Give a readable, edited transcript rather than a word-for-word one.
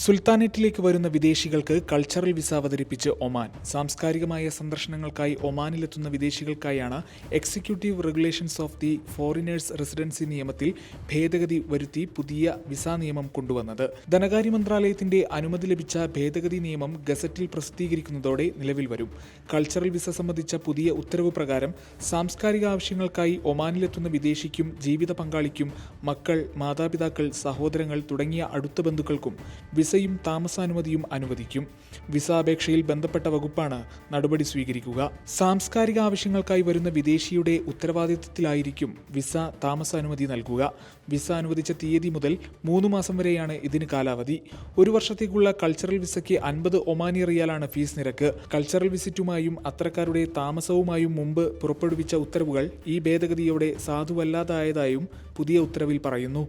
സുൽത്താനേറ്റിലേക്ക് വരുന്ന വിദേശികൾക്ക് cultural visa അവതരിപ്പിച്ച് ഒമാൻ. സാംസ്കാരികമായ സന്ദർശനങ്ങൾക്കായി ഒമാനിലെത്തുന്ന വിദേശികൾക്കായാണ് executive regulations of the foreigners residency നിയമത്തിൽ ഭേദഗതി വരുത്തി പുതിയ വിസ നിയമം കൊണ്ടുവന്നത്. ധനകാര്യ മന്ത്രാലയത്തിന്റെ അനുമതി ലഭിച്ച ഭേദഗതി നിയമം ഗസറ്റിൽ പ്രസിദ്ധീകരിക്കുന്നതോടെ നിലവിൽ വരും. കൾച്ചറൽ വിസ സംബന്ധിച്ച പുതിയ ഉത്തരവ് പ്രകാരം സാംസ്കാരിക ആവശ്യങ്ങൾക്കായി ഒമാനിലെത്തുന്ന വിദേശിക്കും ജീവിത പങ്കാളിക്കും മക്കൾ, മാതാപിതാക്കൾ, സഹോദരങ്ങൾ തുടങ്ങിയ അടുത്ത ബന്ധുക്കൾക്കും വിസയും താമസാനുമതിയും അനുവദിക്കും. വിസ അപേക്ഷയിൽ ബന്ധപ്പെട്ട വകുപ്പാണ് നടപടി സ്വീകരിക്കുക. സാംസ്കാരിക ആവശ്യങ്ങൾക്കായി വരുന്ന വിദേശിയുടെ ഉത്തരവാദിത്തത്തിലായിരിക്കും വിസ താമസാനുമതി നൽകുക. വിസ അനുവദിച്ച തീയതി മുതൽ 3 മാസം വരെയാണ് ഇതിന് കാലാവധി. 1 വർഷത്തേക്കുള്ള കൾച്ചറൽ വിസയ്ക്ക് 50 ഒമാനി റിയാലാണ് ഫീസ് നിരക്ക്. കൾച്ചറൽ വിസിറ്റുമായും അത്തരക്കാരുടെ താമസവുമായും മുമ്പ് പുറപ്പെടുവിച്ച ഉത്തരവുകൾ ഈ ഭേദഗതിയോടെ സാധുവല്ലാതായതായും പുതിയ ഉത്തരവിൽ പറയുന്നു.